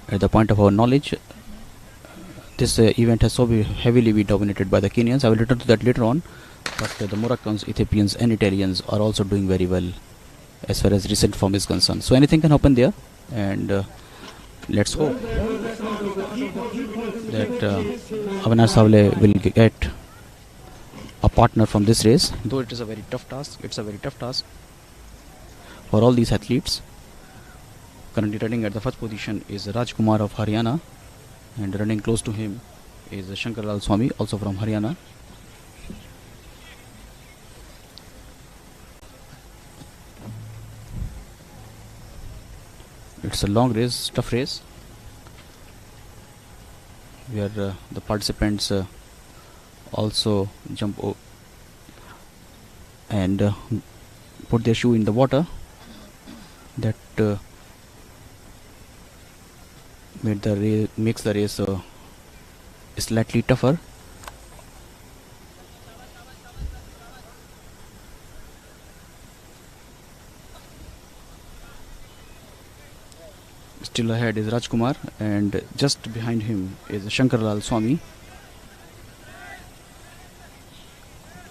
At the point of our knowledge, this event has so heavily been dominated by the Kenyans. I will return to that later on. But the Moroccans, Ethiopians and Italians are also doing very well as far as recent form is concerned. So anything can happen there, and let's hope that Avinash Savle will get a partner from this race. Though it is a very tough task, for all these athletes. Currently running at the first position is Rajkumar of Haryana, and running close to him is Shankar Lal Swami, also from Haryana. It's a long race, tough race, where the participants also jump and put their shoe in the water. That makes the race slightly tougher. Still ahead is Rajkumar, and just behind him is Shankar Lal Swami.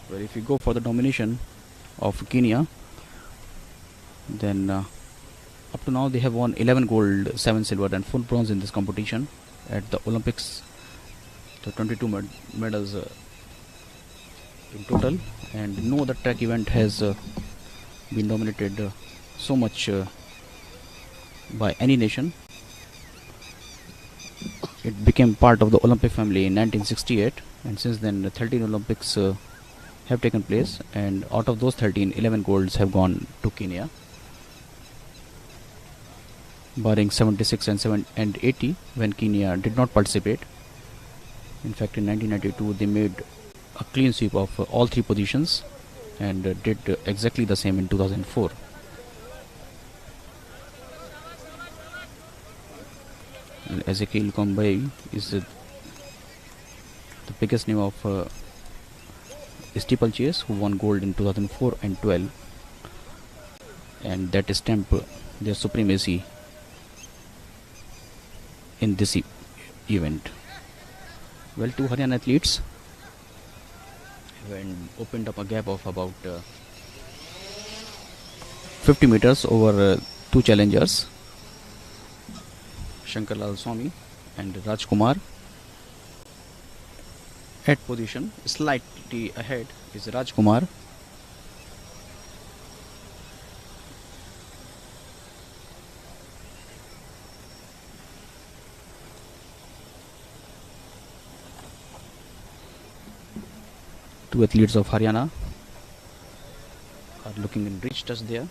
Well, if we go for the domination of Kenya, then up to now they have won 11 gold, 7 silver and 4 bronze in this competition. At the Olympics, the 22 medals in total, and no other track event has been dominated so much by any nation. It became part of the Olympic family in 1968, and since then 13 Olympics have taken place, and out of those 13, 11 golds have gone to Kenya, barring 76 and 80 when Kenya did not participate. In fact, in 1992 they made a clean sweep of all 3 positions and did exactly the same in 2004. Ezekiel Kombai is the biggest name of steeplechase, who won gold in 2004 and 12, and that stamped their supremacy in this event. Well, 2 Haryana athletes have opened up a gap of about 50 meters over 2 challengers, Shankar Lal Swami and Rajkumar. At position slightly ahead is Rajkumar. Two athletes of Haryana are looking in rich touch there.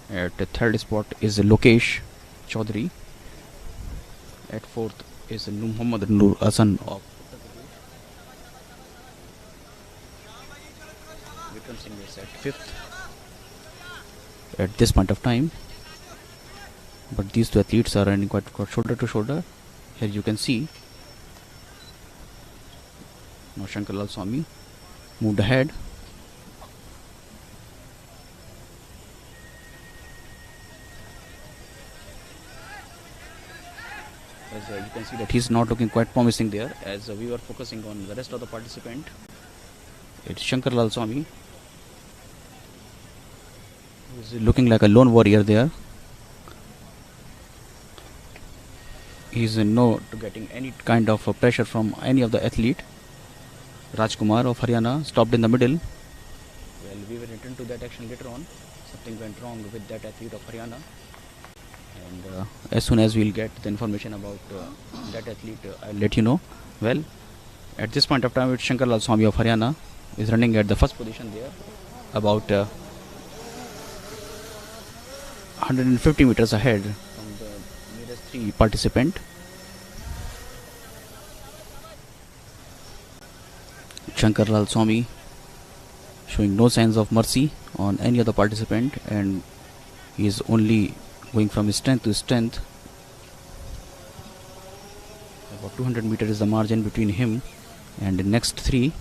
At the third spot is Lokesh Chaudhary. At fourth is Muhammad Nur Hassan of Vikram Singh is at fifth at this point of time. But these 2 athletes are running quite shoulder to shoulder. Here you can see now Shankar Lal Swami moved ahead. As you can see that he's not looking quite promising there, as we were focusing on the rest of the participant. It's Shankar Lal Swami, who's looking like a lone warrior there. He's not getting any kind of pressure from any of the athlete. Rajkumar of Haryana stopped in the middle. Well, we will return to that action later on. Something went wrong with that athlete of Haryana, and as soon as we'll get the information about that athlete, I'll let you know. Well, at this point of time, it's Shankar Lal Swami of Haryana is running at the first position there, about 150 meters ahead from the nearest 3 participant. Shankar Lal Swami showing no signs of mercy on any other participant, and he is only going from strength to strength. About 200 meters is the margin between him and the next 3.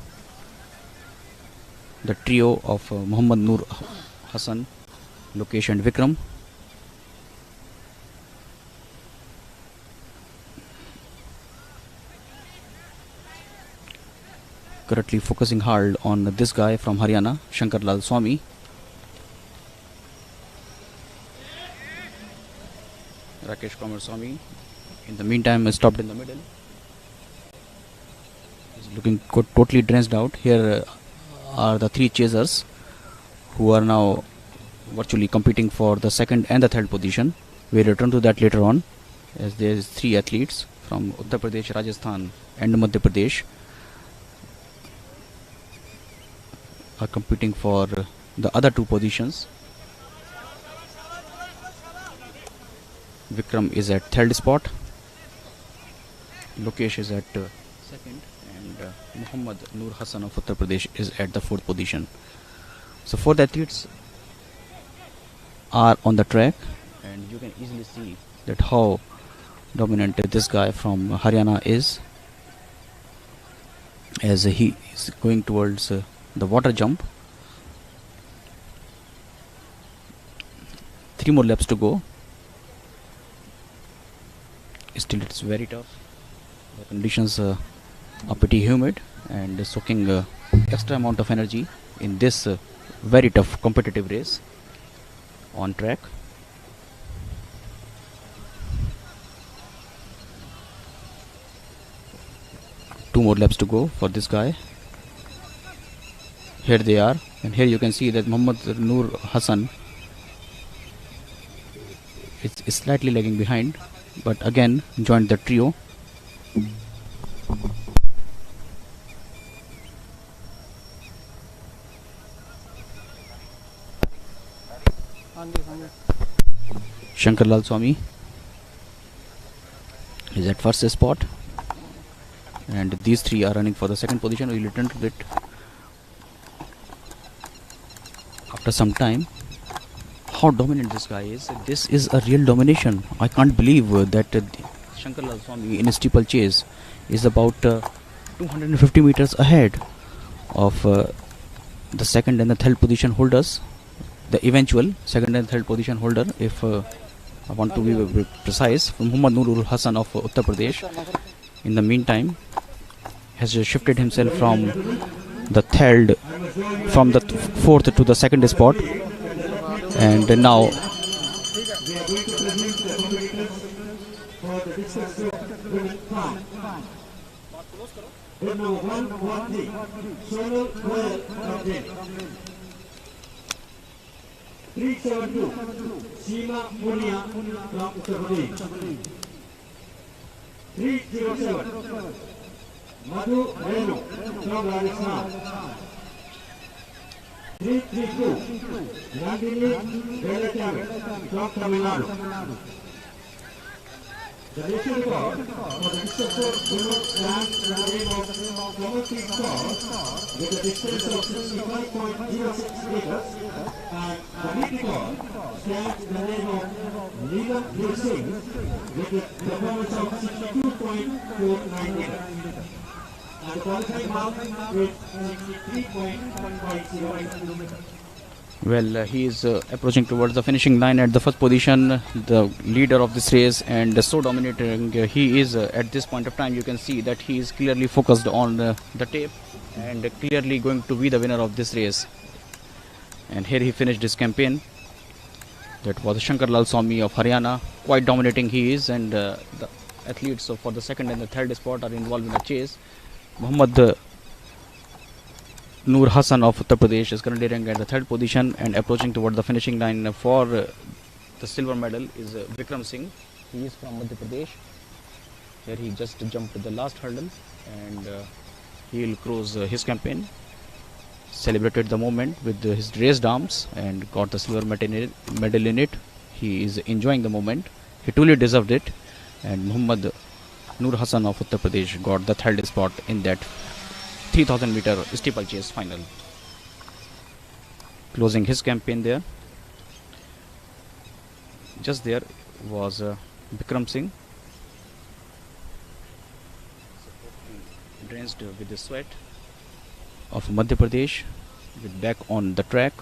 The trio of Muhammad Nur Hassan, Lokesh and Vikram. currently focusing hard on this guy from Haryana, Shankar Lal Swami. Rakesh Kumar Swami in the meantime is stopped in the middle. He's looking totally drenched out. Here are the three chasers who are now virtually competing for the second and the third position. We'll return to that later on, as there is three athletes from Uttar Pradesh, Rajasthan and Madhya Pradesh are competing for the other two positions. Vikram is at third spot, Lokesh is at second, and Muhammad Noor Hassan of Uttar Pradesh is at the fourth position. So four athletes are on the track, and you can easily see that how dominant this guy from Haryana is, as he is going towards the water jump. 3 more laps to go. Still it's very tough. The conditions are pretty humid and soaking extra amount of energy in this very tough competitive race on track. Two more laps to go for this guy. Here they are, and here you can see that Muhammad Noor Hassan is slightly lagging behind, but again joined the trio. Shankar Lal Swami is at first spot, and these three are running for the second position. We will return to it after some time. How dominant this guy is! This is a real domination. I can't believe that Shankar Lal Swami in a steeplechase is about 250 meters ahead of the second and the third position holders, the eventual second and third position holder, if I want to be precise, Muhammad Noor Hassan of Uttar Pradesh. In the meantime, has shifted himself from the fourth to the second spot, and now Madhu Renu from Rajasthan. 332 Nandini Velachavi from Tamil Nadu. The national record for the distance of women stands in the name of Kamati Kaur with a distance of 65.06 meters, and the lead record stands in the name of Neelam Gil Singh with a performance of 62.49 meters. And the qualifying mark is 63.50. well, he is approaching towards the finishing line at the first position, the leader of this race, and so dominating he is at this point of time. You can see that he is clearly focused on the tape and clearly going to be the winner of this race. And here he finished his campaign. That was Shankar Lal Swami of Haryana. Quite dominating he is, and the athletes for the second and the third spot are involved in a chase. Muhammad Noor Hassan of Uttar Pradesh is currently ranked at the third position, and approaching toward the finishing line for the silver medal is Vikram Singh. He is from Madhya Pradesh. Here he just jumped the last hurdle, and he will close his campaign. Celebrated the moment with his raised arms and got the silver medal in it. He is enjoying the moment. He truly deserved it, and Muhammad Noor Hassan of Uttar Pradesh got the third spot in that 3000 meter steeplechase final, closing his campaign there. Just there was Vikram Singh, drenched with the sweat, of Madhya Pradesh, with back on the track.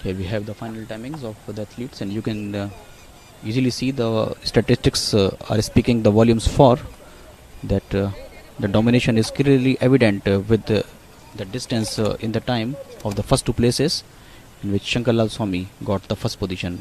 Here we have the final timings of the athletes, and you can easily see the statistics are speaking the volumes for that. The domination is clearly evident with the distance in the time of the first two places, in which Shankarlal Swami got the first position.